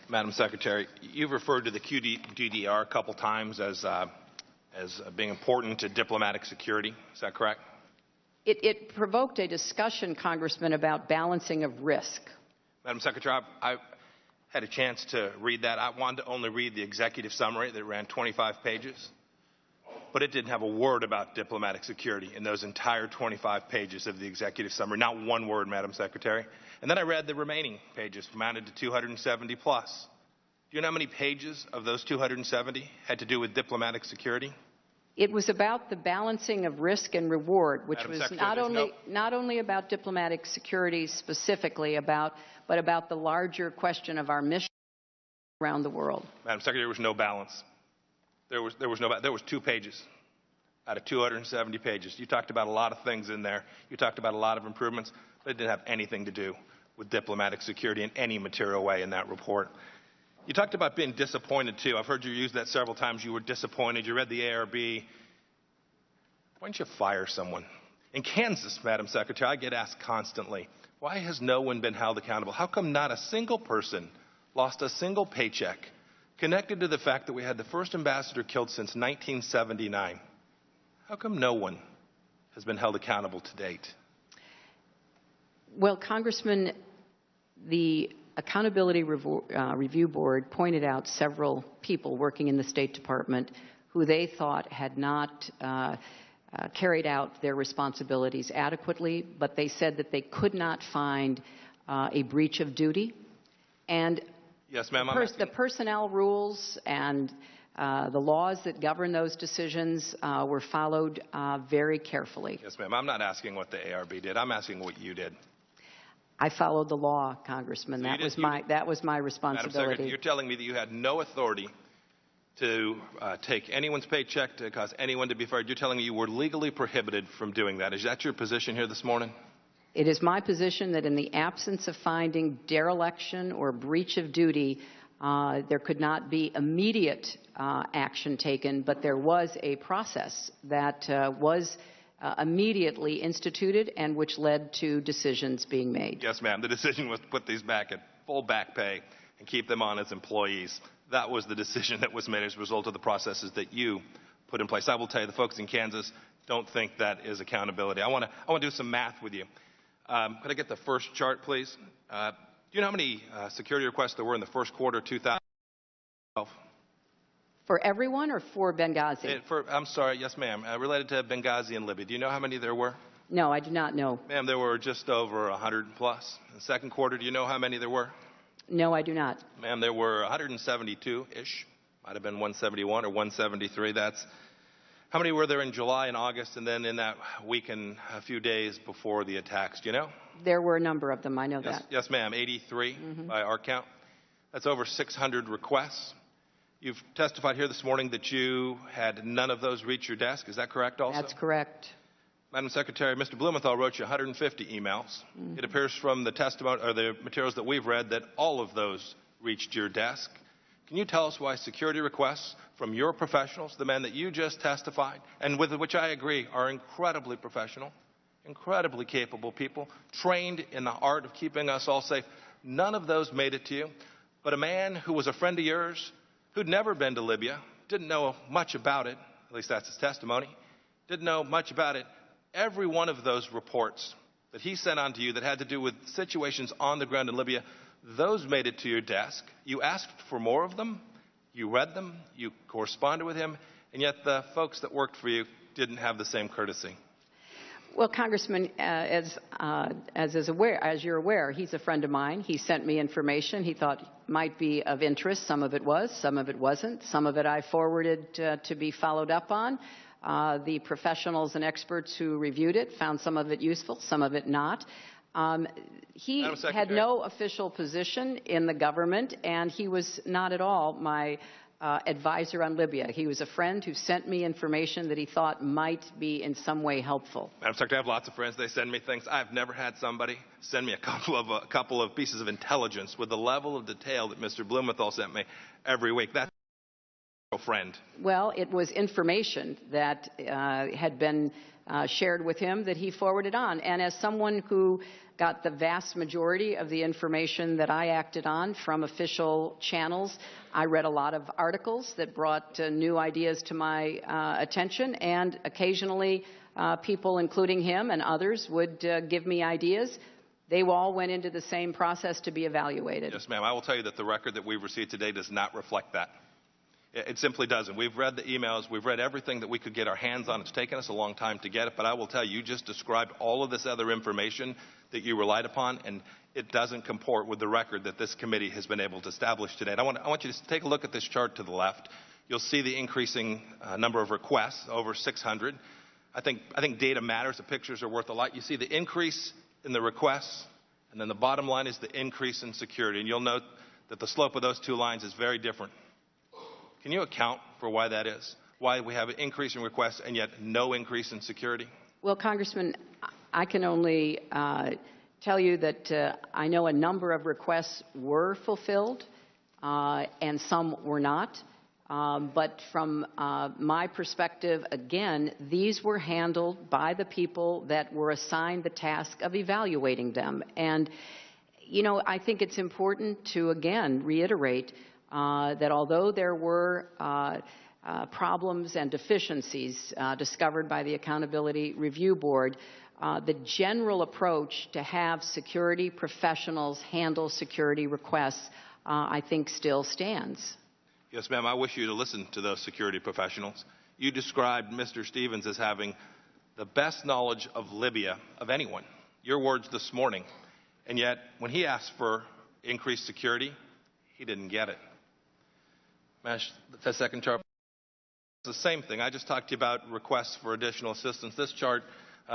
Madam Secretary, you've referred to the QDDR a couple times as being important to diplomatic security. Is that correct? It provoked a discussion, Congressman, about balancing of risk. Madam Secretary, I had a chance to read that. I wanted to only read the executive summary that ran 25 pages, but it didn't have a word about diplomatic security in those entire 25 pages of the executive summary. Not one word, Madam Secretary. And then I read the remaining pages, amounted to 270 plus. Do you know how many pages of those 270 had to do with diplomatic security? It was about the balancing of risk and reward, which Madam was Secretary, not only about diplomatic security specifically, but about the larger question of our mission around the world. Madam Secretary, there was no balance. There was 2 pages out of 270 pages. You talked about a lot of things in there. You talked about a lot of improvements, but it didn't have anything to do with diplomatic security in any material way in that report. You talked about being disappointed, too. I've heard you use that several times. You were disappointed. You read the ARB. Why don't you fire someone? In Kansas, Madam Secretary, I get asked constantly, why has no one been held accountable? How come not a single person lost a single paycheck connected to the fact that we had the first ambassador killed since 1979? How come no one has been held accountable to date? Well, Congressman, the Accountability Review Board pointed out several people working in the State Department who they thought had not carried out their responsibilities adequately, but they said that they could not find a breach of duty. And yes, ma'am, the personnel rules and the laws that govern those decisions were followed very carefully. Yes, ma'am. I'm not asking what the ARB did. I'm asking what you did. I followed the law, Congressman. That was my responsibility. Madam Secretary, you're telling me that you had no authority to take anyone's paycheck to cause anyone to be fired. You're telling me you were legally prohibited from doing that. Is that your position here this morning? It is my position that in the absence of finding dereliction or breach of duty, there could not be immediate action taken, but there was a process that was immediately instituted and which led to decisions being made. Yes, ma'am. The decision was to put these back at full back pay and keep them on as employees. That was the decision that was made as a result of the processes that you put in place. I will tell you, the folks in Kansas don't think that is accountability. I want to do some math with you. Could I get the first chart, please? Do you know how many security requests there were in the first quarter of 2012? For everyone or for Benghazi? I'm sorry, yes, ma'am. Related to Benghazi and Libya. Do you know how many there were? No, I do not know. Ma'am, there were just over 100 plus. In the second quarter, do you know how many there were? No, I do not. Ma'am, there were 172-ish. Might have been 171 or 173. That's how many were there in July and August, and then in that week and a few days before the attacks? Do you know? There were a number of them. I know yes, that. Yes, ma'am. 83 by our count. That's over 600 requests. You've testified here this morning that you had none of those reach your desk. Is that correct also? That's correct. Madam Secretary, Mr. Blumenthal wrote you 150 emails. It appears from the testimony or the materials that we've read that all of those reached your desk. Can you tell us why security requests from your professionals, the men that you just testified, and with which I agree are incredibly professional, incredibly capable people, trained in the art of keeping us all safe, none of those made it to you, but a man who was a friend of yours, who'd never been to Libya, didn't know much about it, at least that's his testimony, didn't know much about it. Every one of those reports that he sent on to you that had to do with situations on the ground in Libya, those made it to your desk. You asked for more of them. You read them. You corresponded with him. And yet the folks that worked for you didn't have the same courtesy. Well, Congressman, as you're aware, he's a friend of mine. He sent me information he thought might be of interest. Some of it was, some of it wasn't. Some of it I forwarded to be followed up on. The professionals and experts who reviewed it found some of it useful, some of it not. He had no official position in the government, and he was not at all my advisor on Libya. He was a friend who sent me information that he thought might be in some way helpful. Madam Secretary, I have lots of friends. They send me things. I've never had somebody send me a couple of pieces of intelligence with the level of detail that Mr. Blumenthal sent me every week. That's a friend. Well, it was information that had been shared with him that he forwarded on. And as someone who got the vast majority of the information that I acted on from official channels. I read a lot of articles that brought new ideas to my attention, and occasionally people, including him and others, would give me ideas. They all went into the same process to be evaluated. Yes, ma'am. I will tell you that the record that we've received today does not reflect that. It simply doesn't. We've read the emails. We've read everything that we could get our hands on. It's taken us a long time to get it, but I will tell you, you just described all of this other information that you relied upon, and it doesn't comport with the record that this committee has been able to establish today. And I want you to take a look at this chart to the left. You'll see the increasing number of requests, over 600. I think data matters. The pictures are worth a lot. You see the increase in the requests, and then the bottom line is the increase in security. And you'll note that the slope of those two lines is very different. Can you account for why that is? Why we have an increase in requests and yet no increase in security? Well, Congressman, I can only tell you that I know a number of requests were fulfilled and some were not. But from my perspective, again, these were handled by the people that were assigned the task of evaluating them. And, you know, I think it's important to, again, reiterate that although there were problems and deficiencies discovered by the Accountability Review Board, the general approach to have security professionals handle security requests, I think, still stands. Yes, ma'am. I wish you to listen to those security professionals. You described Mr. Stevens as having the best knowledge of Libya of anyone. Your words this morning. And yet, when he asked for increased security, he didn't get it. The second chart. It's the same thing. I just talked to you about requests for additional assistance. This chart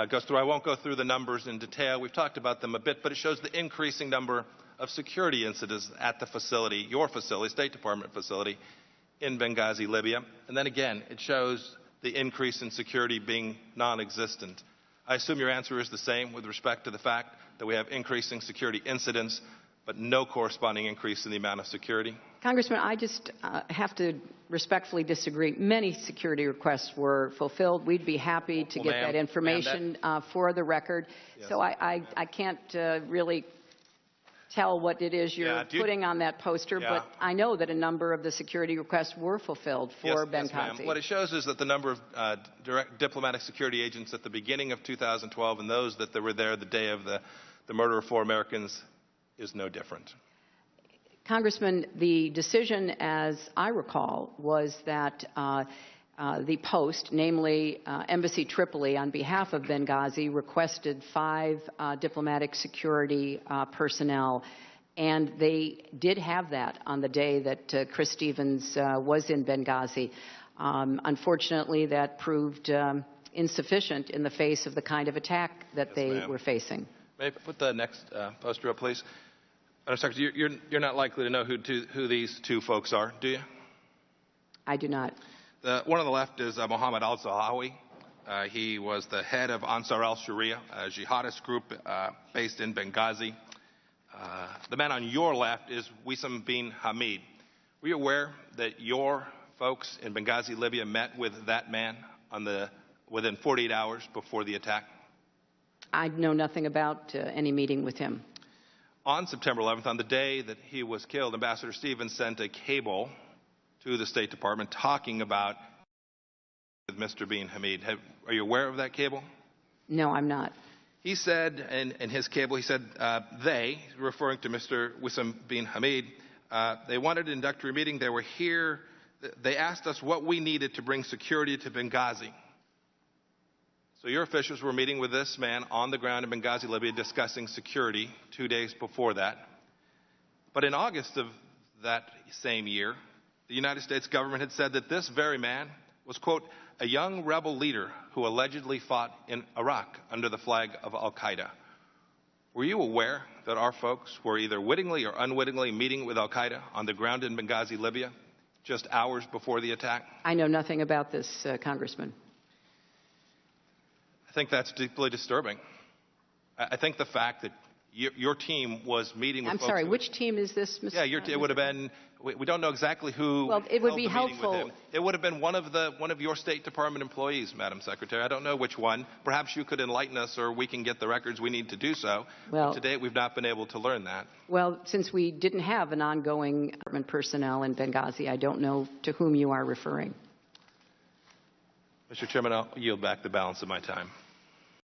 goes through. I won't go through the numbers in detail. We've talked about them a bit, but it shows the increasing number of security incidents at the facility, your facility, State Department facility in Benghazi, Libya. And then again, it shows the increase in security being non-existent. I assume your answer is the same with respect to the fact that we have increasing security incidents, but no corresponding increase in the amount of security? Congressman, I just have to respectfully disagree. Many security requests were fulfilled. We'd be happy to get that information for the record. Yes. So I can't really tell what it is you're putting on that poster, but I know that a number of the security requests were fulfilled for Benghazi. Yes, what it shows is that the number of direct diplomatic security agents at the beginning of 2012 and those that were there the day of the murder of 4 Americans is no different. Congressman, the decision, as I recall, was that the Post, namely Embassy Tripoli, on behalf of Benghazi, requested 5 diplomatic security personnel, and they did have that on the day that Chris Stevens was in Benghazi. Unfortunately, that proved insufficient in the face of the kind of attack that they were facing. May I put the next poster up, please? Secretary, you're not likely to know who these 2 folks are, do you? I do not. One on the left is Mohammed al-Zahawi. He was the head of Ansar al-Sharia, a jihadist group based in Benghazi. The man on your left is Wissam bin Hamid. Were you aware that your folks in Benghazi, Libya, met with that man within 48 hours before the attack? I know nothing about any meeting with him. On September 11th, on the day that he was killed, Ambassador Stevens sent a cable to the State Department talking about Mr. bin Hamid. Are you aware of that cable? No, I'm not. He said in his cable, he said they, referring to Mr. Wissam bin Hamid, they wanted an introductory meeting. They were here. They asked us what we needed to bring security to Benghazi. So your officials were meeting with this man on the ground in Benghazi, Libya, discussing security 2 days before that. But in August of that same year, the United States government had said that this very man was, quote, a young rebel leader who allegedly fought in Iraq under the flag of al-Qaeda. Were you aware that our folks were either wittingly or unwittingly meeting with al-Qaeda on the ground in Benghazi, Libya, just hours before the attack? I know nothing about this, Congressman. I think that's deeply disturbing. I think the fact that your team was meeting with I'm folks. sorry, which team is this, Mr. Yeah, it would have been. We don't know exactly who. Well, it would be held the meeting with helpful. him. It would have been one of your State Department employees, Madam Secretary. I don't know which one. Perhaps you could enlighten us, or we can get the records we need to do so. Well, but to date, we've not been able to learn that. Well, since we didn't have an ongoing government personnel in Benghazi, I don't know to whom you are referring. Mr. Chairman, I'll yield back the balance of my time.